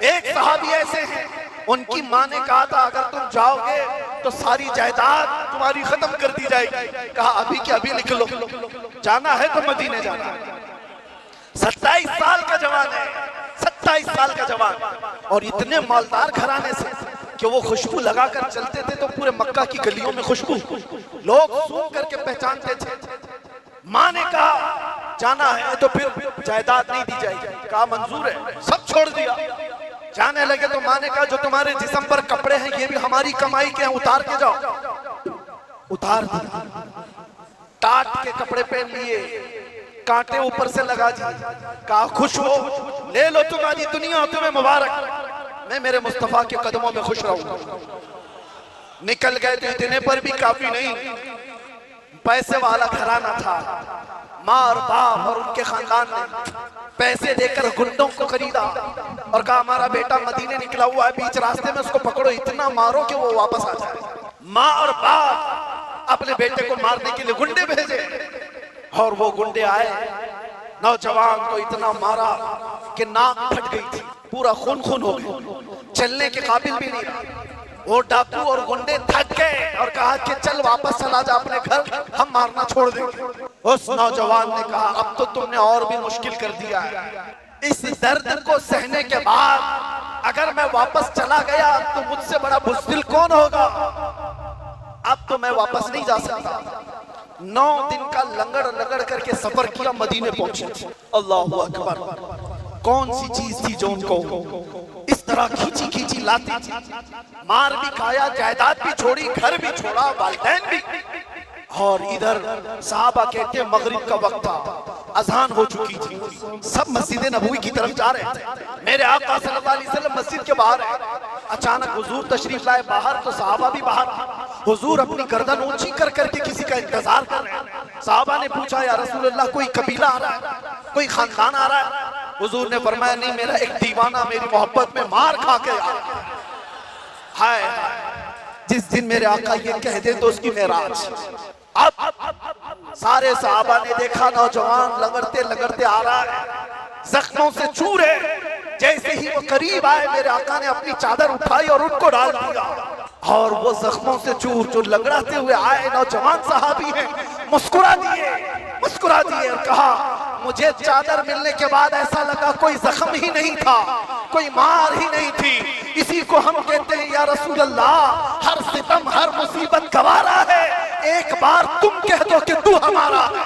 ایک صحابی ایسے ہیں ان کی ماں نے کہا تھا اگر تم جاؤ گے تو ساری جائیداد تمہاری ختم کر دی جائے گی. کہا ابھی کہ ابھی نکلو، جانا ہے تو مدینے جانا ہے. 27 سال کا جوان ہے، 27 سال کا جوان، اور اتنے مالدار گھرانے سے کہ وہ خوشبو لگا کر چلتے تھے تو پورے مکہ کی گلیوں میں خوشبو، لوگ سونگ کر کے پہچانتے تھے. ماں نے کہا جانا ہے تو پھر جائیداد نہیں دی جائے گی. کہا منظور ہے، سب چھوڑ دیا. جانے لگے تو ماں نے کہا جو تمہارے جسم پر کپڑے ہیں یہ بھی ہماری کمائی کے ہیں، اتار کے جاؤ. اتار دیا، ٹاٹ کے کپڑے پہن لیے، کانٹے اوپر سے لگا دیے. کہا خوش ہو، لے لو تمہاری دنیا تمہیں مبارک، میں میرے مصطفیٰ کے قدموں میں خوش رہوں. نکل گئے تو اتنے پر بھی کافی نہیں، پیسے والا گھرانہ تھا. ماں اور باپ اور ان کے خاندان نے پیسے دے کر گنڈوں کو خریدا اور کہا ہمارا بیٹا مدینے نکلا ہوا ہے، بیچ راستے میں اس کو پکڑو، اتنا مارو کہ وہ واپس آ جائے. ماں اور باپ اپنے بیٹے کو مارنے کے لیے گنڈے بھیجے، اور وہ گنڈے آئے. نوجوان کو اتنا مارا کہ ناک پھٹ گئی تھی، پورا خون خون ہو گیا، چلنے کے قابل بھی نہیں رہا. وہ ڈاکو اور گنڈے تھک گئے اور کہا کہ چل واپس چلا جا اپنے گھر، ہم مارنا چھوڑ دیں گے. اس نوجوان نے کہا اب تو تم نے اور بھی مشکل کر دیا ہے. اس درد کو سہنے کے بعد اگر میں واپس چلا گیا تو مجھ سے بڑا بزدل کون ہوگا؟ اب تو میں واپس نہیں جا سکتا. 9 دن کا لنگڑ کر کے سفر کیا، مدینے پہنچے. اللہ اکبر، کون سی چیز تھی جو ان کو اس طرح کھینچی کھینچی لاتی تھی؟ مار بھی کھایا، جائیداد بھی چھوڑی، گھر بھی چھوڑا، والدین بھی. اور ادھر صحابہ کہتے ہیں مغرب کا وقت تھا، اذان ہو چکی تھی، سب مسجد نبوی کی طرف جا رہے تھے. میرے آقا صلی اللہ علیہ وسلم مسجد کے باہر ہے. اچانک حضور تشریف لائے باہر تو صحابہ بھی باہر. حضور اپنی گردن اونچی کر کے کسی کا انتظار کر رہے ہیں. صحابہ نے پوچھا یا رسول اللہ کوئی قبیلہ آ رہا ہے، کوئی خاندان آ رہا ہے؟ حضور نے فرمایا نہیں، میرا ایک دیوانہ میری محبت میں مار کھا کے آ رہا ہے. ہائے جس دن میرے آقا یہ کہہ دیں تو اس کی معراج. اب سارے صحابہ نے دیکھا نوجوان لگڑتے آ رہا ہے، زخموں سے چورے. جیسے ہی وہ قریب آئے میرے آقا نے اپنی چادر اٹھائی اور ان کو ڈال دیا، اور وہ زخموں سے چور جو لگڑاتے ہوئے آئے نوجوان صحابی ہیں مسکرا دیے اور کہا مجھے چادر ملنے کے بعد ایسا لگا کوئی زخم ہی نہیں تھا، کوئی مار ہی نہیں تھی. اسی کو ہم کہتے ہیں یا رسول اللہ ہر ستم ہر مصیبت گوارا ہے، ایک بار تم کہہ دو کہ تو ہمارا ہے.